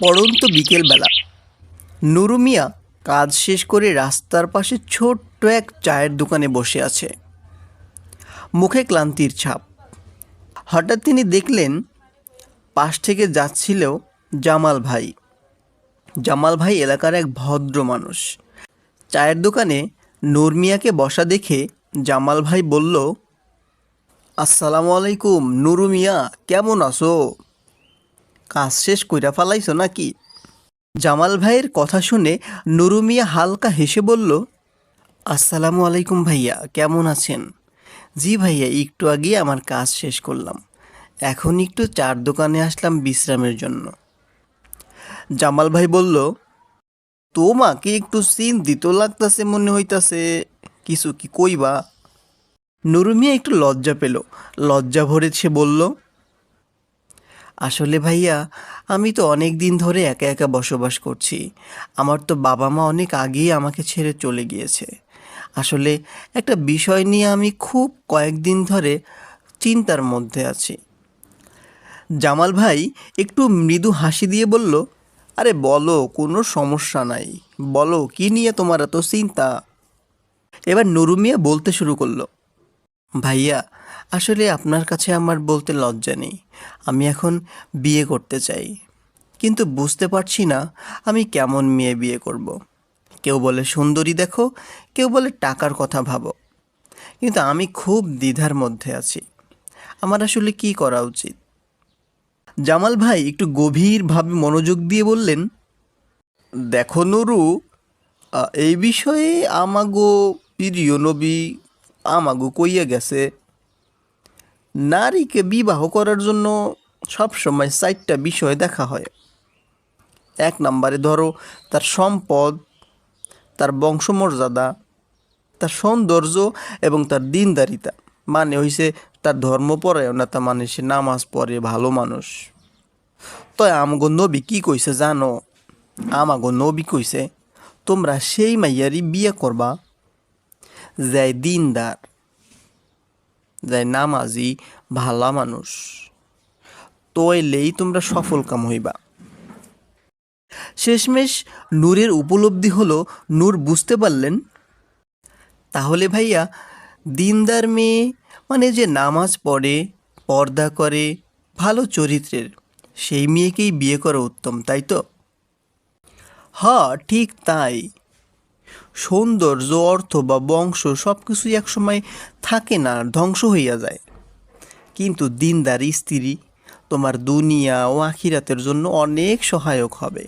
পড়ন্ত বিকেলবেলা নুরু মিয়া কাজ শেষ করে রাস্তার পাশে ছোট্ট এক চায়ের দোকানে বসে আছে, মুখে ক্লান্তির ছাপ। হঠাৎ তিনি দেখলেন পাশ থেকে যাচ্ছিল জামাল ভাই। জামাল ভাই এলাকার এক ভদ্র মানুষ। চায়ের দোকানে নূর মিয়াকে বসা দেখে জামাল ভাই বলল, আসসালামু আলাইকুম নুরু মিয়া, কেমন আছো? কাজ শেষ কইরা ফালাইছো নাকি? জামাল ভাইয়ের কথা শুনে নুরু মিয়া হালকা হেসে বলল, আসসালামু আলাইকুম ভাইয়া, কেমন আছেন? জি ভাইয়া, একটু আগে আমার কাজ শেষ করলাম, এখন একটু চার দোকানে আসলাম বিশ্রামের জন্য। জামাল ভাই বলল, তোমাকে একটু চিন্তিত লাগতাছে মনে হইতাছে, কিছু কি কইবা? নুরু মিয়া একটু লজ্জা পেল, লজ্জা ভরে সে বলল, আসলে ভাইয়া, আমি তো অনেক দিন ধরে একা একা বসবাস করছি। আমার তো বাবা মা অনেক আগেই আমাকে ছেড়ে চলে গিয়েছে। আসলে একটা বিষয় নিয়ে আমি খুব কয়েকদিন ধরে চিন্তার মধ্যে আছি। জামাল ভাই একটু মৃদু হাসি দিয়ে বলল, আরে বলো, কোনো সমস্যা নাই, বলো কি নিয়ে তোমার এত চিন্তা? এবার নুরু মিয়া বলতে শুরু করলো, ভাইয়া, আসলে আপনার কাছে আমার বলতে লজ্জা নেই, আমি এখন বিয়ে করতে চাই, কিন্তু বুঝতে পারছি না আমি কেমন মেয়ে বিয়ে করব। কেউ বলে সুন্দরী দেখো, কেউ বলে টাকার কথা ভাবো, কিন্তু আমি খুব দ্বিধার মধ্যে আছি। আমার আসলে কি করা উচিত? জামাল ভাই একটু গভীরভাবে মনোযোগ দিয়ে বললেন, দেখো নুরু, এই বিষয়ে আমাগো প্রিয় নবী আমাগো কইয়া গেছে, নারীকে বিবাহ করার জন্য সবসময় চারটা বিষয় দেখা হয়। এক নম্বরে ধরো তার সম্পদ, তার বংশমর্যাদা, তার সৌন্দর্য এবং তার দিনদারিতা, মানে হইছে তার ধর্মপরায়ণতা, মানে সে নামাজ পড়ে, ভালো মানুষ। তো আমগো নবী কি কইছে জানো? আমাগো নবী কইছে, তোমরা সেই মাইয়ারই বিয়ে করবা যাই দিনদার, যাই নামাজি, ভালা মানুষ, তইলেই তোমরা সফল কাম হইবা। শেষমেশ নূরের উপলব্ধি হলো, নূর বুঝতে পারলেন, তাহলে ভাইয়া, দিনদার মেয়ে মানে যে নামাজ পড়ে, পর্দা করে, ভালো চরিত্রের, সেই মেয়েকেই বিয়ে করা উত্তম, তাই তো? হ্যাঁ, ঠিক তাই। সৌন্দর্য, অর্থ বা বংশ সব কিছুই একসময় থাকে না, ধ্বংস হইয়া যায়। কিন্তু দিনদার স্ত্রী তোমার দুনিয়া ও আখিরাতের জন্য অনেক সহায়ক হবে।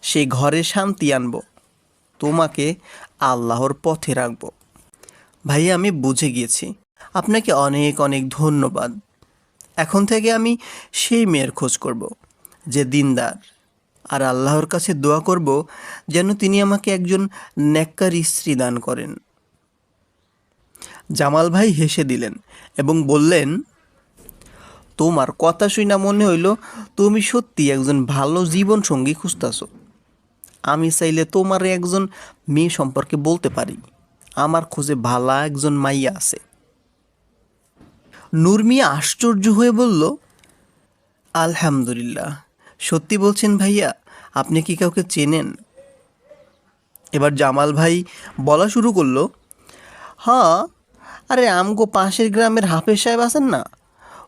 সে ঘরে শান্তি আনব, তোমাকে আল্লাহর পথে রাখব। ভাইয়া, আমি বুঝে গিয়েছি, আপনাকে অনেক অনেক ধন্যবাদ। এখন থেকে আমি সেই মেয়ের খোঁজ করব যে দিনদার, আর আল্লাহর কাছে দোয়া করব যেন তিনি আমাকে একজন নেককার স্ত্রী দান করেন। জামাল ভাই হেসে দিলেন এবং বললেন, তোমার কথা শুই না মনে হইল তুমি সত্যি একজন ভালো জীবন সঙ্গী খুঁজতেছ। আমি চাইলে তোমার একজন মেয়ে সম্পর্কে বলতে পারি, আমার খোঁজে ভালা একজন মাইয়া আছে। নূর মিয়া আশ্চর্য হয়ে বলল, আলহামদুলিল্লাহ, সত্যি বলছেন ভাইয়া? আপনি কি কাউকে চেনেন? এবার জামাল ভাই বলা শুরু করলো, হ্যাঁ, আরে আমগো পাশের গ্রামের হাফেজ সাহেব আছেন না,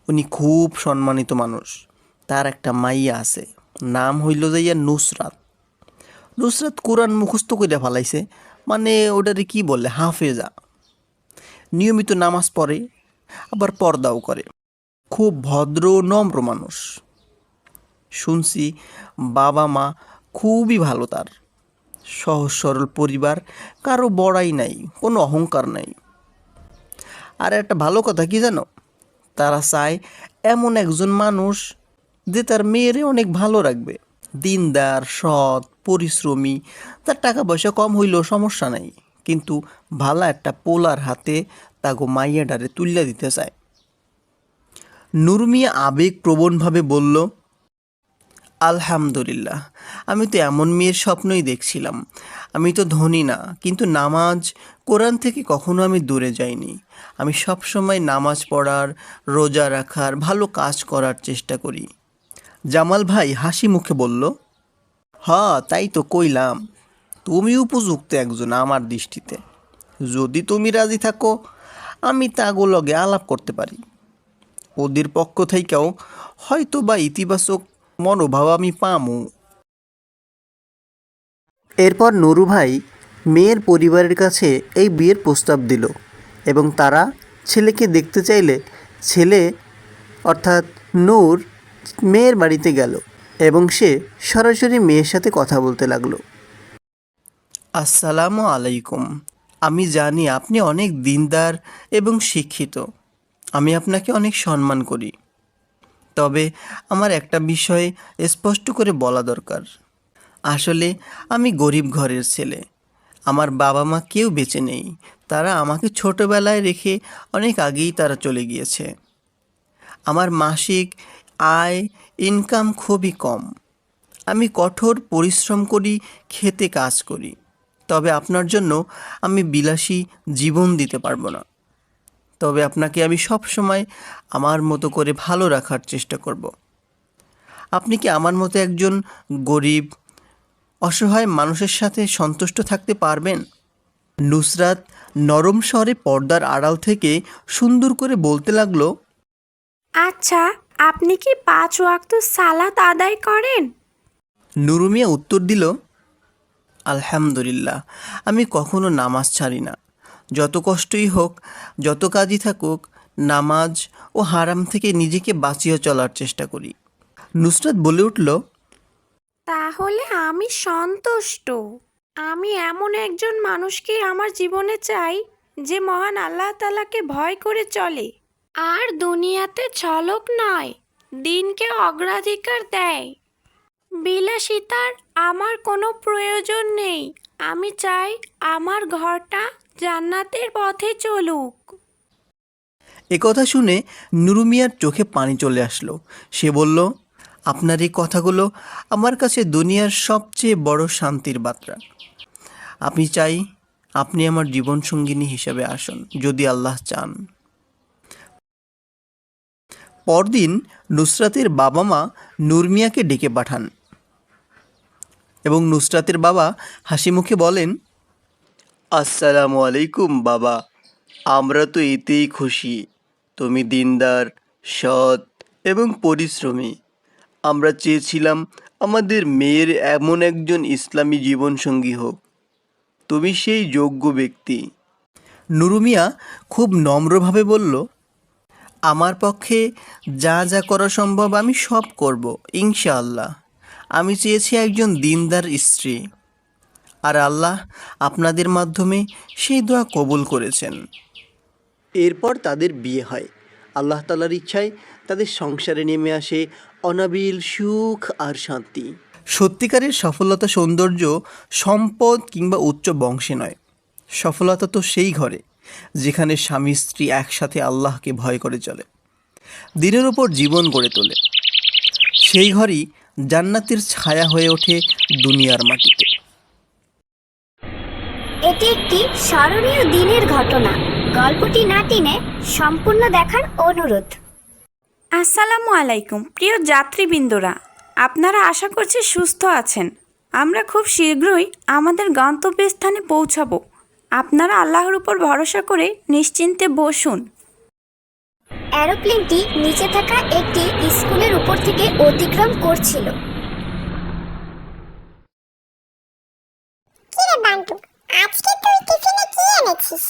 উনি খুব সম্মানিত মানুষ। তার একটা মাইয়া আছে, নাম হইল যাইয়া নুসরাত। নুসরাত কোরআন মুখস্থ করে ফেলাইছে, মানে ওটারে কি বলে, হাফেজা। নিয়মিত নামাজ পড়ে, আবার পর্দাও করে। খুব ভদ্র ও নম্র মানুষ। শুনছি বাবা মা খুবই ভালো তার। সহজ সরল পরিবার, কারো বড়াই নাই, কোনো অহংকার নাই। আর একটা ভালো কথা কি জানো, তারা চায় এমন একজন মানুষ যে তার মেয়েরে অনেক ভালো রাখবে, দিনদার, সৎ, পরিশ্রমী। তার টাকা পয়সা কম হইলেও সমস্যা নাই, কিন্তু ভালো একটা পোলার হাতে তাগো মাইয়াডারে তুল্লা দিতে চায়। নূর মিয়া আবেগপ্রবণভাবে বলল, আলহামদুলিল্লাহ, আমি তো এমন মেয়ের স্বপ্নই দেখছিলাম। আমি তো ধনী না, কিন্তু নামাজ, কোরআন থেকে কখনো আমি দূরে যাইনি। আমি সব সময় নামাজ পড়ার, রোজা রাখার, ভালো কাজ করার চেষ্টা করি। জামাল ভাই হাসি মুখে বলল, হ্যাঁ তাই তো কইলাম, তুমি উপযুক্ত একজন আমার দৃষ্টিতে। যদি তুমি রাজি থাকো আমি তাগুলোকে আলাপ করতে পারি। ওদের পক্ষ থেকেও হয়তো বা ইতিবাচক মনোভাব আমি পামু। এরপর নুরু ভাই মেয়ের পরিবারের কাছে এই বিয়ের প্রস্তাব দিল এবং তারা ছেলেকে দেখতে চাইলে ছেলে অর্থাৎ নূর মেয়ের বাড়িতে গেল এবং সে সরাসরি মেয়ের সাথে কথা বলতে লাগলো। আসসালামু আলাইকুম। আমি জানি আপনি অনেক দিনদার এবং শিক্ষিত। আমি আপনাকে অনেক সম্মান করি। তবে আমার একটা বিষয় স্পষ্ট করে বলা দরকার। আসলে আমি গরিব ঘরের ছেলে। আমার বাবা মা কেউ বেঁচে নেই। তারা আমাকে ছোটবেলায় রেখে অনেক আগেই তারা চলে গিয়েছে। আমার মাসিক আয় ইনকাম খুবই কম। আমি কঠোর পরিশ্রম করি, খেতে কাজ করি। তবে আপনার জন্য আমি বিলাসী জীবন দিতে পারবো না। তবে আপনাকে আমি সব সময় আমার মতো করে ভালো রাখার চেষ্টা করব। আপনি কি আমার মতো একজন গরিব অসহায় মানুষের সাথে সন্তুষ্ট থাকতে পারবেন? নুসরাত নরম স্বরে পর্দার আড়াল থেকে সুন্দর করে বলতে লাগলো, আচ্ছা, আপনি কি 5 ওয়াক্ত সালাত আদায় করেন? নুরু মিয়া উত্তর দিল, আলহামদুলিল্লাহ, আমি কখনো নামাজ ছাড়ি না। যত কষ্টই হোক, যত কাজই থাকুক, নামাজ ও হারাম থেকে নিজেকে বাঁচিয়ে চলার চেষ্টা করি। নুসরাত বলে উঠল, তাহলে আমি সন্তুষ্ট। আমি এমন একজন মানুষকে আমার জীবনে চাই যে মহান আল্লাহ তাআলাকে ভয় করে চলে আর দুনিয়াতে ছলক নয়, দিনকে অগ্রাধিকার দেয়। বিলাসিতার আমার কোনো প্রয়োজন নেই। আমি চাই আমার ঘরটা জান্নাতের পথে চলুক। একথা শুনে নুরু মিয়ার চোখে পানি চলে আসলো। সে বলল, আপনার এই কথাগুলো আমার কাছে দুনিয়ার সবচেয়ে বড় শান্তির বার্তা। আমি চাই আপনি আমার জীবনসঙ্গিনী হিসেবে আসুন, যদি আল্লাহ চান। পরদিন নুসরাতের বাবা মা নূর মিয়াকে ডেকে পাঠান এবং নুসরাতের বাবা হাসি মুখে বলেন, আসসালামু আলাইকুম বাবা, আমরা তো এতেই খুশি। তুমি দিনদার, সৎ এবং পরিশ্রমী। আমরা চেয়েছিলাম আমাদের মেয়ের এমন একজন ইসলামী জীবনসঙ্গী হোক। তুমি সেই যোগ্য ব্যক্তি। নুরু মিয়া খুব নম্রভাবে বলল, আমার পক্ষে যা যা করা সম্ভব আমি সব করব ইনশাআল্লাহ। আমি চেয়েছি একজন দিনদার স্ত্রী, আর আল্লাহ আপনাদের মাধ্যমে সেই দোয়া কবুল করেছেন। এরপর তাদের বিয়ে হয়। আল্লাহ তাআলার ইচ্ছায় তাদের সংসারে নেমে আসে অনাবিল সুখ আর শান্তি। সত্যিকারের সফলতা সৌন্দর্য সম্পদ কিংবা উচ্চ বংশে নয়। সফলতা তো সেই ঘরে যেখানে স্বামী স্ত্রী একসাথে আল্লাহকে ভয় করে চলে, দিনের ওপর জীবন গড়ে তোলে। সেই ঘরই জান্নাতের ছায়া হয়ে ওঠে দুনিয়ার মাটিতে। এটি একটি স্মরণীয় দিনের ঘটনা। গল্পটি না টেনে সম্পূর্ণ দেখার অনুরোধ। আসসালামু আলাইকুম প্রিয় যাত্রীবৃন্দরা, আপনারা আশা করছি সুস্থ আছেন। আমরা খুব শীঘ্রই আমাদের গন্তব্যস্থানে পৌঁছাবো। আপনারা আল্লাহর উপর ভরসা করে নিশ্চিন্তে বসুন। এরোপ্লেনটি নিচে থাকা একটি স্কুলের উপর থেকে অতিক্রম করছিল। কিরে বান্টু, আজকে তুই টিফিনে কি এনেছিস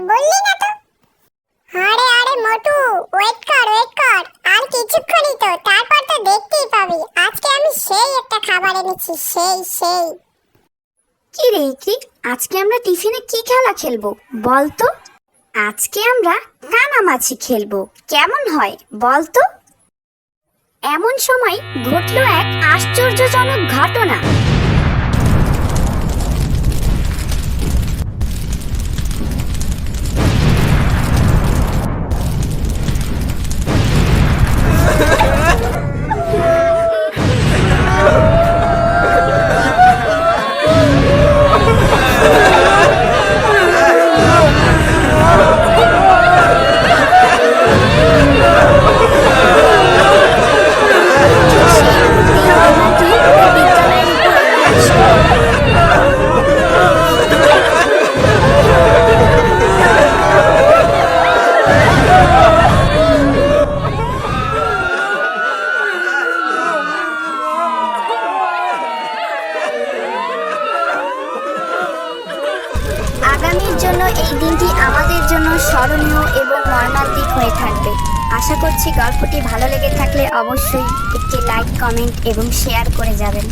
বললি না তো? আরে আরে মোটু, ওয়েট কর আর কিছুক্ষণই তো, তারপর তো দেখতেই পাবি। আজকে আমি সেই একটা খাবার এনেছি, সেই কি রে কি, আজকে আমরা টিফিনে কি খেলা খেলবো বল তো? আজকে আমরা কানামাছি খেলবো, কেমন হয় বল তো? এমন সময় ঘটল এক আশ্চর্যজনক ঘটনা। জন্য এই দিনটি আমাদের জন্য স্মরণীয় এবং মর্মান্তিক হয়ে থাকবে। আশা করছি গল্পটি ভালো লেগে থাকলে অবশ্যই একটি লাইক, কমেন্ট এবং শেয়ার করে যাবেন।